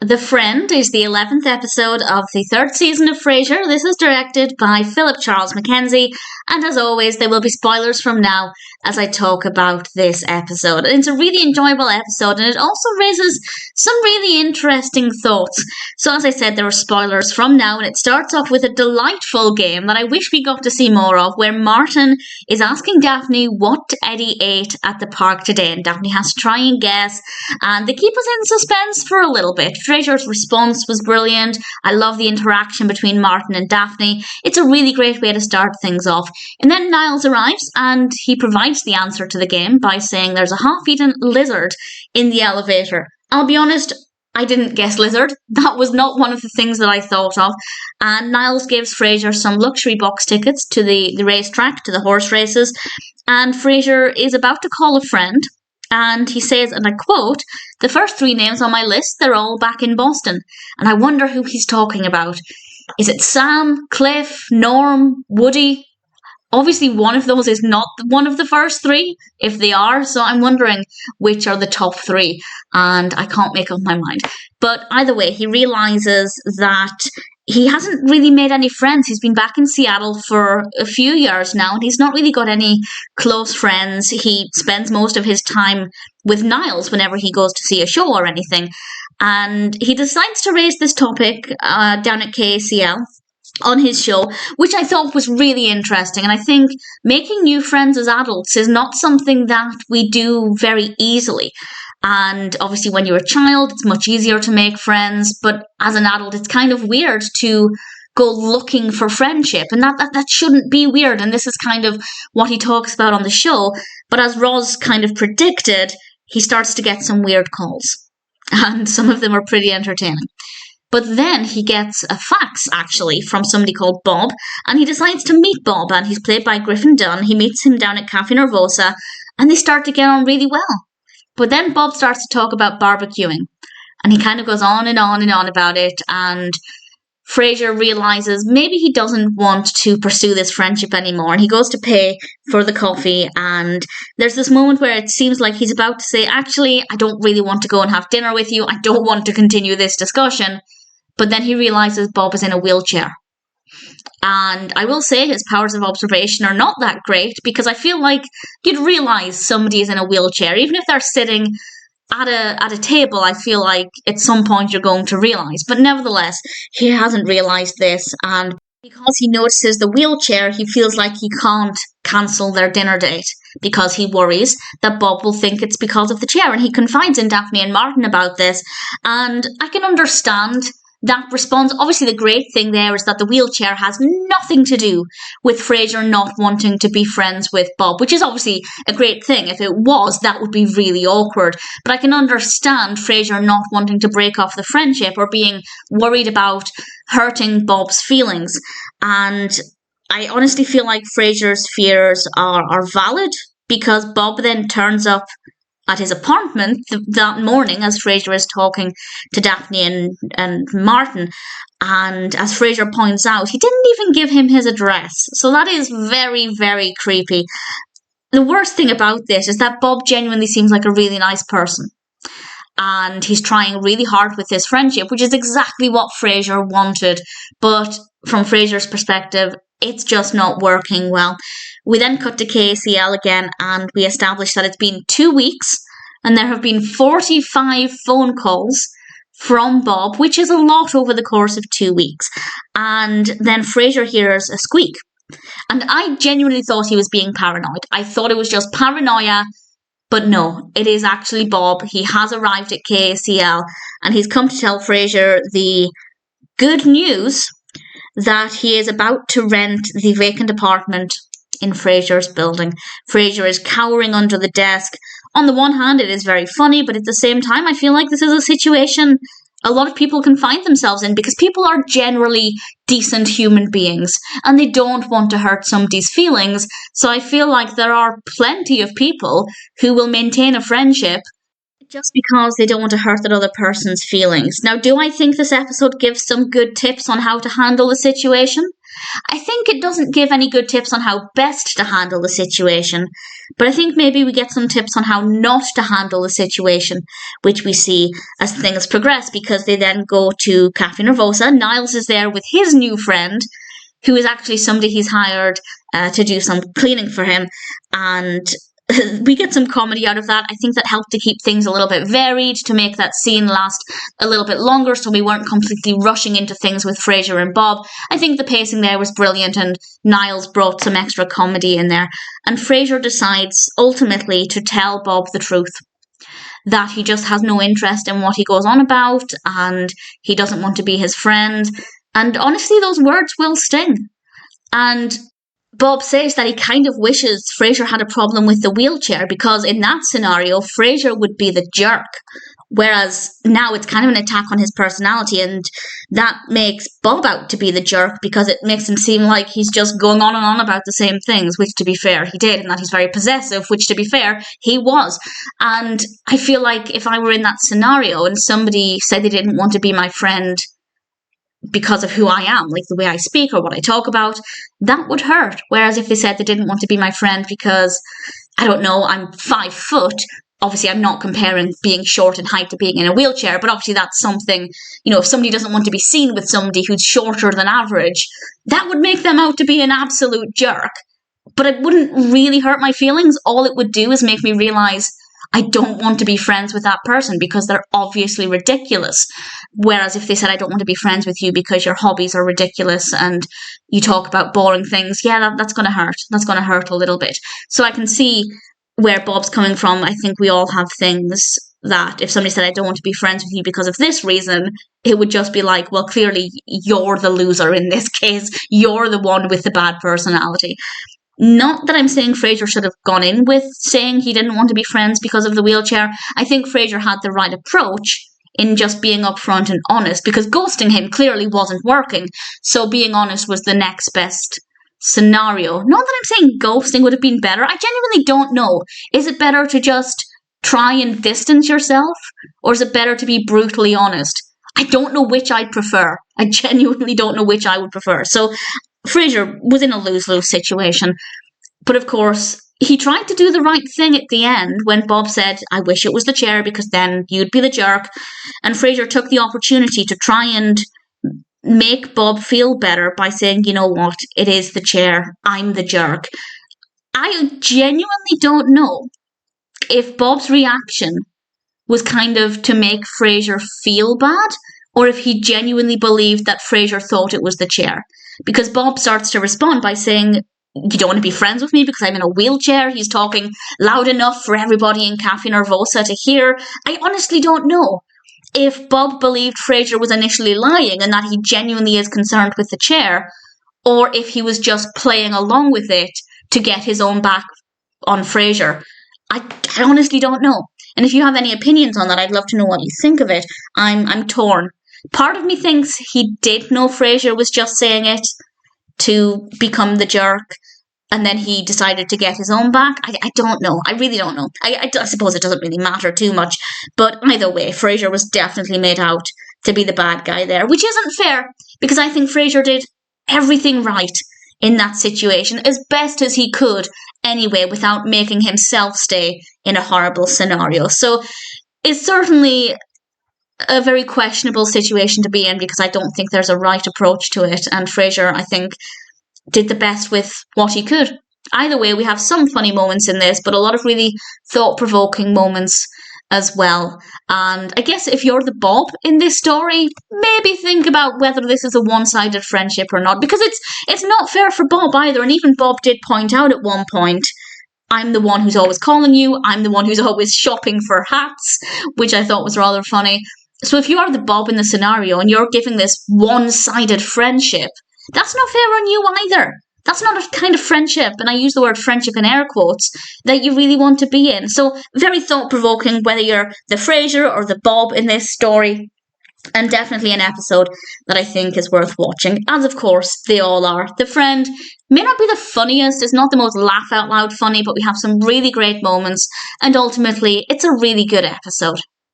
The Friend is the 11th episode of the third season of Frasier. This is directed by Philip Charles MacKenzie, and as always, there will be spoilers from now as I talk about this episode. It's a really enjoyable episode, and it also raises some really interesting thoughts. So as I said, there are spoilers from now, and it starts off with a delightful game that I wish we got to see more of, where Martin is asking Daphne what Eddie ate at the park today, and Daphne has to try and guess, and they keep us in suspense for a little bit. Frasier's response was brilliant. I love the interaction between Martin and Daphne. It's a really great way to start things off. And then Niles arrives and he provides the answer to the game by saying there's a half-eaten lizard in the elevator. I'll be honest, I didn't guess lizard. That was not one of the things that I thought of. And Niles gives Frasier some luxury box tickets to the racetrack, to the horse races. And Frasier is about to call a friend. And he says, and I quote, "The first three names on my list, they're all back in Boston." And I wonder who he's talking about. Is it Sam, Cliff, Norm, Woody? Obviously, one of those is not one of the first three, if they are. So I'm wondering which are the top three. And I can't make up my mind. But either way, he realizes that he hasn't really made any friends. He's been back in Seattle for a few years now, and he's not really got any close friends. He spends most of his time with Niles whenever he goes to see a show or anything. And he decides to raise this topic down at KACL on his show, which I thought was really interesting. And I think making new friends as adults is not something that we do very easily. And obviously when you're a child, it's much easier to make friends. But as an adult, it's kind of weird to go looking for friendship. And that shouldn't be weird. And this is kind of what he talks about on the show. But as Roz kind of predicted, he starts to get some weird calls. And some of them are pretty entertaining. But then he gets a fax, actually, from somebody called Bob. And he decides to meet Bob. And he's played by Griffin Dunne. He meets him down at Cafe Nervosa. And they start to get on really well. But then Bob starts to talk about barbecuing. And he kind of goes on and on and on about it. And Frasier realizes maybe he doesn't want to pursue this friendship anymore. And he goes to pay for the coffee. And there's this moment where it seems like he's about to say, actually, I don't really want to go and have dinner with you. I don't want to continue this discussion. But then he realizes Bob is in a wheelchair. And I will say his powers of observation are not that great, because I feel like you'd realize somebody is in a wheelchair. Even if they're sitting at a table, I feel like at some point you're going to realize. But nevertheless, he hasn't realized this. And because he notices the wheelchair, he feels like he can't cancel their dinner date because he worries that Bob will think it's because of the chair. And he confides in Daphne and Martin about this. And I can understand that response. Obviously, the great thing there is that the wheelchair has nothing to do with Frasier not wanting to be friends with Bob, which is obviously a great thing. If it was, that would be really awkward. But I can understand Frasier not wanting to break off the friendship or being worried about hurting Bob's feelings. And I honestly feel like Frasier's fears are valid, because Bob then turns up at his apartment that morning as Frasier is talking to Daphne and Martin. And as Frasier points out, he didn't even give him his address. So that is very, very creepy. The worst thing about this is that Bob genuinely seems like a really nice person. And he's trying really hard with this friendship, which is exactly what Frasier wanted. But from Frasier's perspective, it's just not working well. We then cut to KACL again, and we establish that it's been 2 weeks, and there have been 45 phone calls from Bob, which is a lot over the course of 2 weeks. And then Frasier hears a squeak. And I genuinely thought he was being paranoid. I thought it was just paranoia, but no, it is actually Bob. He has arrived at KACL, and he's come to tell Frasier the good news that he is about to rent the vacant apartment in Frasier's building. Frasier is cowering under the desk. On the one hand, it is very funny, but at the same time, I feel like this is a situation a lot of people can find themselves in, because people are generally decent human beings and they don't want to hurt somebody's feelings. So I feel like there are plenty of people who will maintain a friendship just because they don't want to hurt that other person's feelings. Now, do I think this episode gives some good tips on how to handle the situation? I think it doesn't give any good tips on how best to handle the situation, but I think maybe we get some tips on how not to handle the situation, which we see as things progress, because they then go to Cafe Nervosa. Niles is there with his new friend, who is actually somebody he's hired to do some cleaning for him, and we get some comedy out of that. I think that helped to keep things a little bit varied, to make that scene last a little bit longer, so we weren't completely rushing into things with Frasier and Bob. I think the pacing there was brilliant, and Niles brought some extra comedy in there. And Frasier decides ultimately to tell Bob the truth, that he just has no interest in what he goes on about, and he doesn't want to be his friend. And honestly, those words will sting. And Bob says that he kind of wishes Frasier had a problem with the wheelchair, because in that scenario, Frasier would be the jerk. Whereas now it's kind of an attack on his personality, and that makes Bob out to be the jerk, because it makes him seem like he's just going on and on about the same things, which to be fair, he did, and that he's very possessive, which to be fair, he was. And I feel like if I were in that scenario and somebody said they didn't want to be my friend because of who I am, like the way I speak or what I talk about, that would hurt. Whereas if they said they didn't want to be my friend because, I don't know, I'm 5 foot, obviously I'm not comparing being short in height to being in a wheelchair, but obviously that's something, if somebody doesn't want to be seen with somebody who's shorter than average, that would make them out to be an absolute jerk. But it wouldn't really hurt my feelings. All it would do is make me realise I don't want to be friends with that person because they're obviously ridiculous. Whereas if they said, I don't want to be friends with you because your hobbies are ridiculous and you talk about boring things, yeah, that's going to hurt. That's going to hurt a little bit. So I can see where Bob's coming from. I think we all have things that if somebody said, I don't want to be friends with you because of this reason, it would just be like, well, clearly you're the loser in this case. You're the one with the bad personality. Not that I'm saying Frasier should have gone in with saying he didn't want to be friends because of the wheelchair. I think Frasier had the right approach in just being upfront and honest, because ghosting him clearly wasn't working. So being honest was the next best scenario. Not that I'm saying ghosting would have been better. I genuinely don't know. Is it better to just try and distance yourself, or is it better to be brutally honest? I don't know which I'd prefer. I genuinely don't know which I would prefer. So Frasier was in a lose-lose situation. But of course, he tried to do the right thing at the end when Bob said, I wish it was the chair because then you'd be the jerk. And Frasier took the opportunity to try and make Bob feel better by saying, you know what, it is the chair. I'm the jerk. I genuinely don't know if Bob's reaction was kind of to make Frasier feel bad, or if he genuinely believed that Frasier thought it was the chair. Because Bob starts to respond by saying, you don't want to be friends with me because I'm in a wheelchair. He's talking loud enough for everybody in Cafe Nervosa to hear. I honestly don't know if Bob believed Frasier was initially lying and that he genuinely is concerned with the chair, or if he was just playing along with it to get his own back on Frasier. I honestly don't know. And if you have any opinions on that, I'd love to know what you think of it. I'm torn. Part of me thinks he did know Frasier was just saying it to become the jerk, and then he decided to get his own back. I don't know. I really don't know. I suppose it doesn't really matter too much. But either way, Frasier was definitely made out to be the bad guy there, which isn't fair, because I think Frasier did everything right in that situation, as best as he could anyway, without making himself stay in a horrible scenario. So it's certainly a very questionable situation to be in, because I don't think there's a right approach to it, and Frasier, I think, did the best with what he could. Either way, we have some funny moments in this, but a lot of really thought-provoking moments as well. And I guess if you're the Bob in this story, maybe think about whether this is a one-sided friendship or not, because it's not fair for Bob either. And even Bob did point out at one point, I'm the one who's always calling you, I'm the one who's always shopping for hats, which I thought was rather funny. So if you are the Bob in the scenario and you're giving this one-sided friendship, that's not fair on you either. That's not a kind of friendship, and I use the word friendship in air quotes, that you really want to be in. So very thought-provoking, whether you're the Frasier or the Bob in this story, and definitely an episode that I think is worth watching, as of course they all are. The Friend may not be the funniest, it's not the most laugh-out-loud funny, but we have some really great moments, and ultimately it's a really good episode.